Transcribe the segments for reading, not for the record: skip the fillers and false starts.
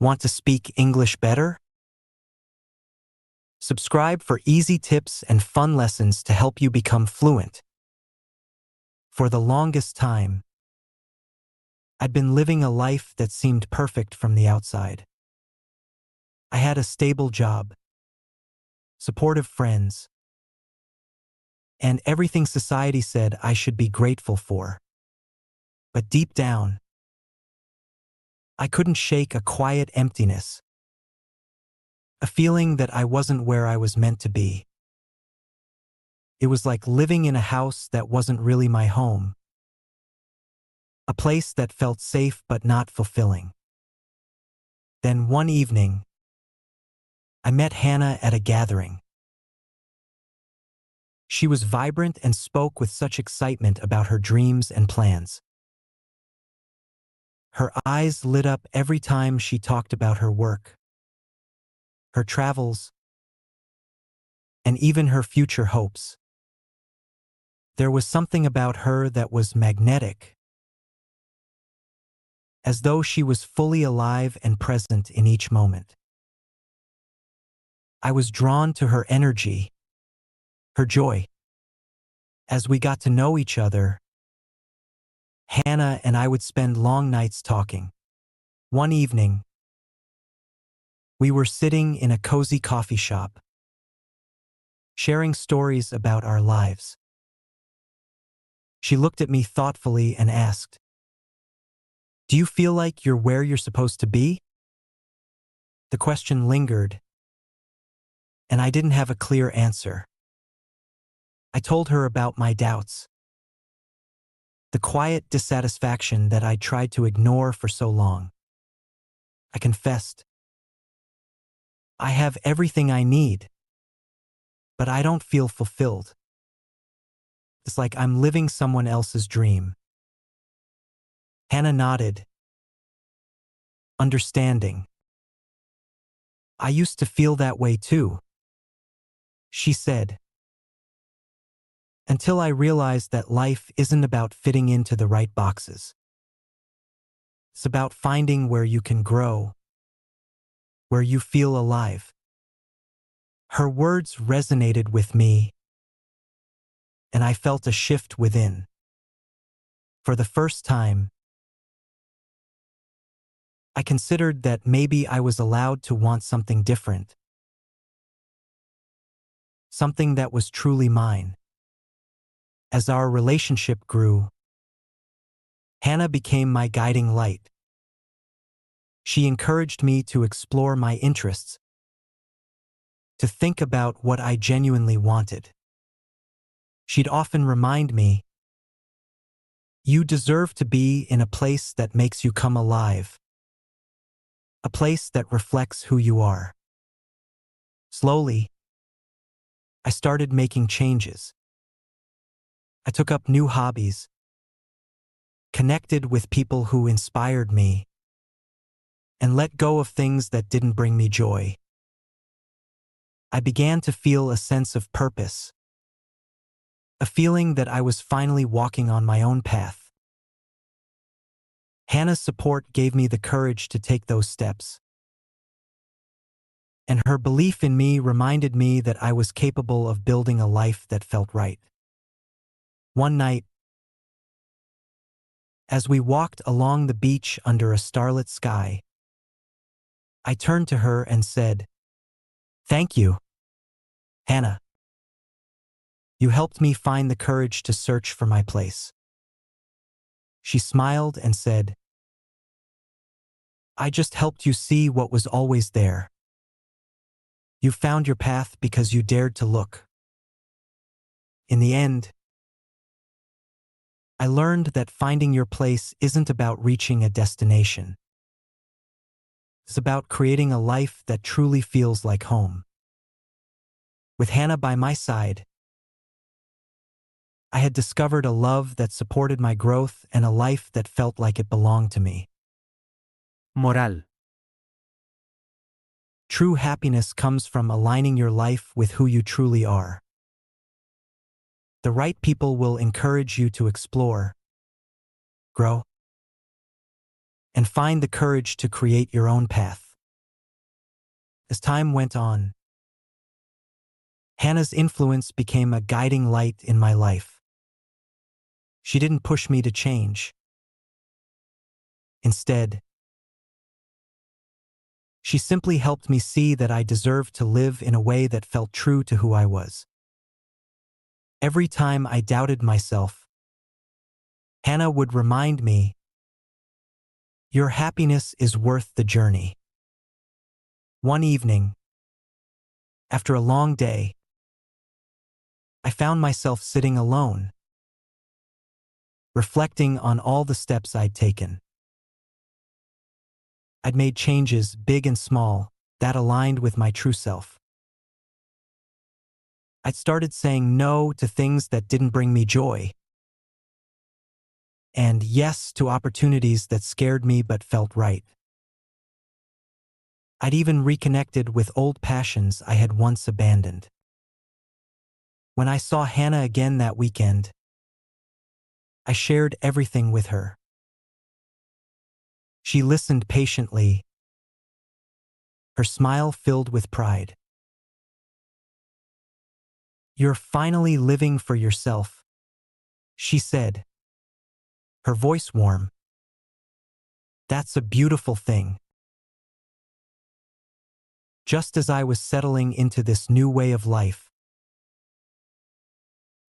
Want to speak English better? Subscribe for easy tips and fun lessons to help you become fluent. For the longest time, I'd been living a life that seemed perfect from the outside. I had a stable job, supportive friends, and everything society said I should be grateful for. But deep down, I couldn't shake a quiet emptiness, a feeling that I wasn't where I was meant to be. It was like living in a house that wasn't really my home, a place that felt safe but not fulfilling. Then one evening, I met Hannah at a gathering. She was vibrant and spoke with such excitement about her dreams and plans. Her eyes lit up every time she talked about her work, her travels, and even her future hopes. There was something about her that was magnetic, as though she was fully alive and present in each moment. I was drawn to her energy, her joy. As we got to know each other, Hannah and I would spend long nights talking. One evening, we were sitting in a cozy coffee shop, sharing stories about our lives. She looked at me thoughtfully and asked, "Do you feel like you're where you're supposed to be?" The question lingered, and I didn't have a clear answer. I told her about my doubts, the quiet dissatisfaction that I tried to ignore for so long. I confessed, "I have everything I need, but I don't feel fulfilled. It's like I'm living someone else's dream." Hannah nodded, understanding. "I used to feel that way too," she said, "until I realized that life isn't about fitting into the right boxes. It's about finding where you can grow, where you feel alive." Her words resonated with me, and I felt a shift within. For the first time, I considered that maybe I was allowed to want something different, something that was truly mine. As our relationship grew, Hannah became my guiding light. She encouraged me to explore my interests, to think about what I genuinely wanted. She'd often remind me, "You deserve to be in a place that makes you come alive, a place that reflects who you are." Slowly, I started making changes. I took up new hobbies, connected with people who inspired me, and let go of things that didn't bring me joy. I began to feel a sense of purpose, a feeling that I was finally walking on my own path. Hannah's support gave me the courage to take those steps, and her belief in me reminded me that I was capable of building a life that felt right. One night, as we walked along the beach under a starlit sky, I turned to her and said, "Thank you, Hannah. You helped me find the courage to search for my place." She smiled and said, "I just helped you see what was always there. You found your path because you dared to look." In the end, I learned that finding your place isn't about reaching a destination. It's about creating a life that truly feels like home. With Hannah by my side, I had discovered a love that supported my growth and a life that felt like it belonged to me. Moral: true happiness comes from aligning your life with who you truly are. The right people will encourage you to explore, grow, and find the courage to create your own path. As time went on, Hannah's influence became a guiding light in my life. She didn't push me to change. Instead, she simply helped me see that I deserved to live in a way that felt true to who I was. Every time I doubted myself, Hannah would remind me, "Your happiness is worth the journey." One evening, after a long day, I found myself sitting alone, reflecting on all the steps I'd taken. I'd made changes, big and small, that aligned with my true self. I'd started saying no to things that didn't bring me joy, and yes to opportunities that scared me but felt right. I'd even reconnected with old passions I had once abandoned. When I saw Hannah again that weekend, I shared everything with her. She listened patiently, her smile filled with pride. "You're finally living for yourself," she said, her voice warm. "That's a beautiful thing." Just as I was settling into this new way of life,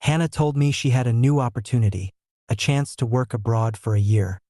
Hannah told me she had a new opportunity, a chance to work abroad for a year.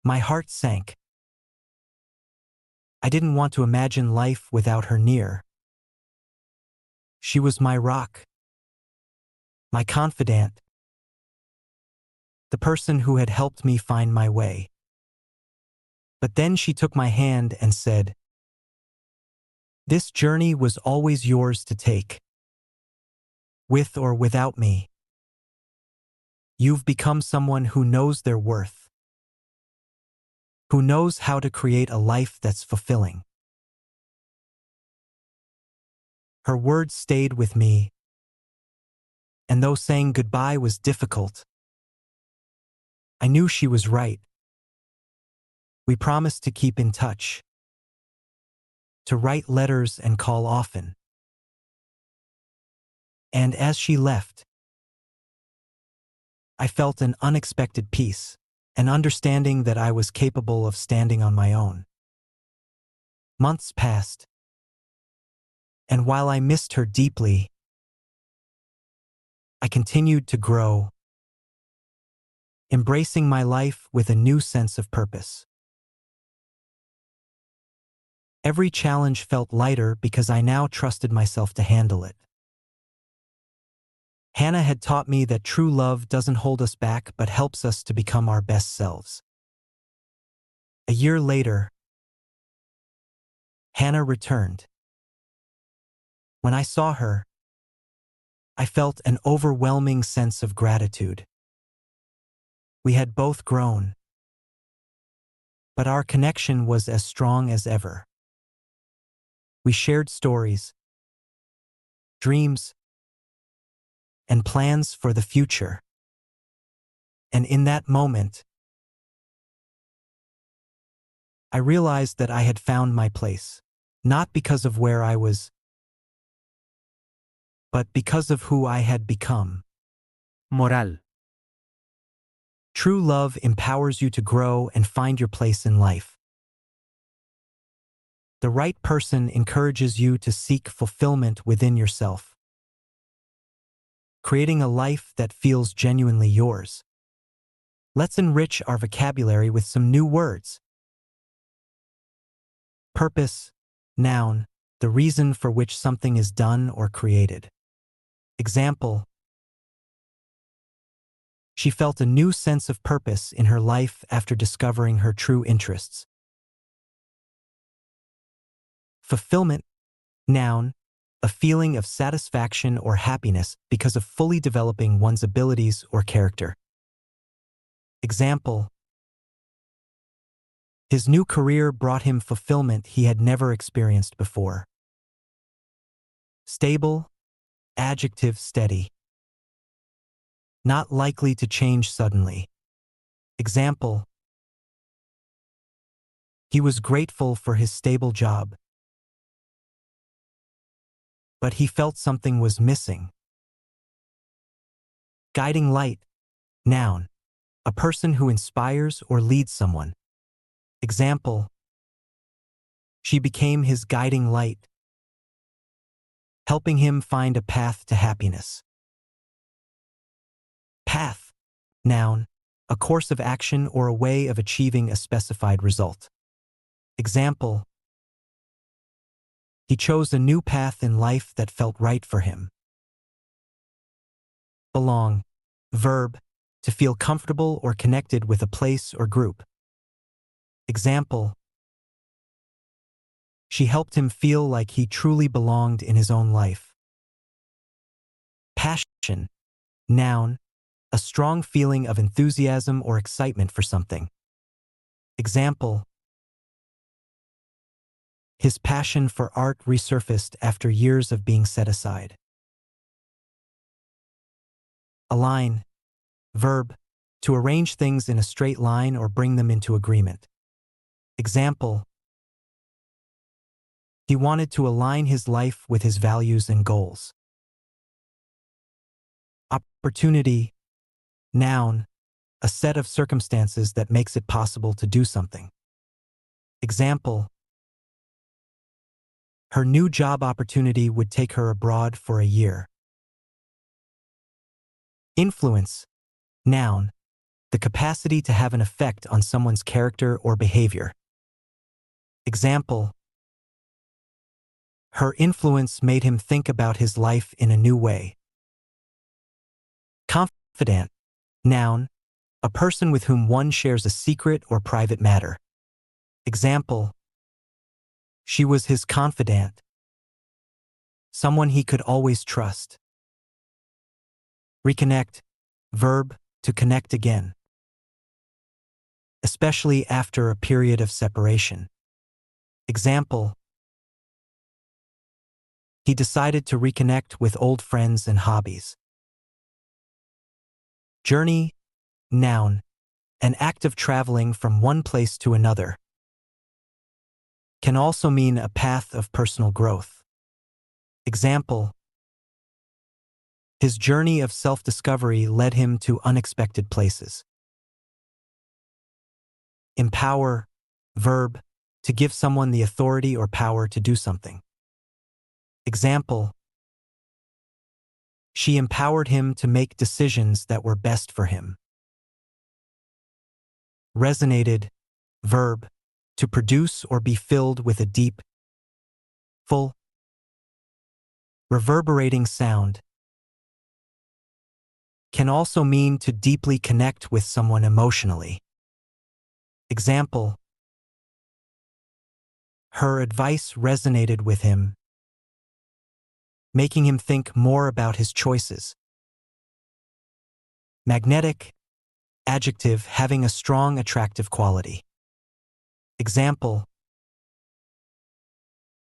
My heart sank. I didn't want to imagine life without her near. She was my rock, my confidant, the person who had helped me find my way. But then she took my hand and said, "This journey was always yours to take. With or without me, you've become someone who knows their worth, who knows how to create a life that's fulfilling." Her words stayed with me, and though saying goodbye was difficult, I knew she was right. We promised to keep in touch, to write letters and call often. And as she left, I felt an unexpected peace, an understanding that I was capable of standing on my own. Months passed, and while I missed her deeply, I continued to grow, embracing my life with a new sense of purpose. Every challenge felt lighter because I now trusted myself to handle it. Hannah had taught me that true love doesn't hold us back but helps us to become our best selves. A year later, Hannah returned. When I saw her, I felt an overwhelming sense of gratitude. We had both grown, but our connection was as strong as ever. We shared stories, dreams, and plans for the future. And in that moment, I realized that I had found my place, not because of where I was, but because of who I had become. Moral. True love empowers you to grow and find your place in life. The right person encourages you to seek fulfillment within yourself, creating a life that feels genuinely yours. Let's enrich our vocabulary with some new words. Purpose, noun, the reason for which something is done or created. Example: she felt a new sense of purpose in her life after discovering her true interests. Fulfillment, noun, a feeling of satisfaction or happiness because of fully developing one's abilities or character. Example: his new career brought him fulfillment he had never experienced before. Stable, adjective, steady. Not likely to change suddenly. Example: he was grateful for his stable job. but he felt something was missing. Guiding light. Noun. A person who inspires or leads someone. Example. She became his guiding light, helping him find a path to happiness. Path. Noun. A course of action or a way of achieving a specified result. Example. He chose a new path in life that felt right for him. Belong. Verb. To feel comfortable or connected with a place or group. Example. She helped him feel like he truly belonged in his own life. Passion. Noun. A strong feeling of enthusiasm or excitement for something. Example. His passion for art resurfaced after years of being set aside. Align. Verb. To arrange things in a straight line or bring them into agreement. Example. He wanted to align his life with his values and goals. Opportunity. Noun. A set of circumstances that makes it possible to do something. Example. Her new job opportunity would take her abroad for a year. Influence. Noun. The capacity to have an effect on someone's character or behavior. Example. Her influence made him think about his life in a new way. Confidant. Noun. A person with whom one shares a secret or private matter. Example. She was his confidant. Someone he could always trust. Reconnect. Verb. To connect again. Especially after a period of separation. Example. He decided to reconnect with old friends and hobbies. Journey. Noun. An act of traveling from one place to another. Can also mean a path of personal growth. Example. His journey of self-discovery led him to unexpected places. Empower. Verb. To give someone the authority or power to do something. Example. She empowered him to make decisions that were best for him. Resonated. Verb. To produce or be filled with a deep, full, reverberating sound. Can also mean to deeply connect with someone emotionally. Example. Her advice resonated with him, making him think more about his choices. Magnetic. Adjective having a strong attractive quality. Example.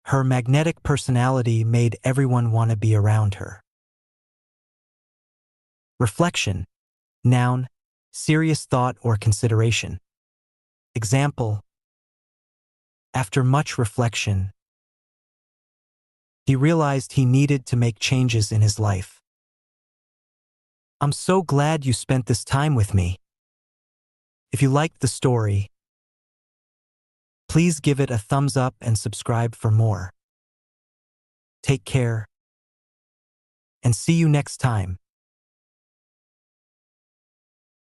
Her magnetic personality made everyone want to be around her. Reflection. Noun. Serious thought or consideration. Example. After much reflection, he realized he needed to make changes in his life. I'm so glad you spent this time with me. If you liked the story, please give it a thumbs up and subscribe for more. Take care, and see you next time.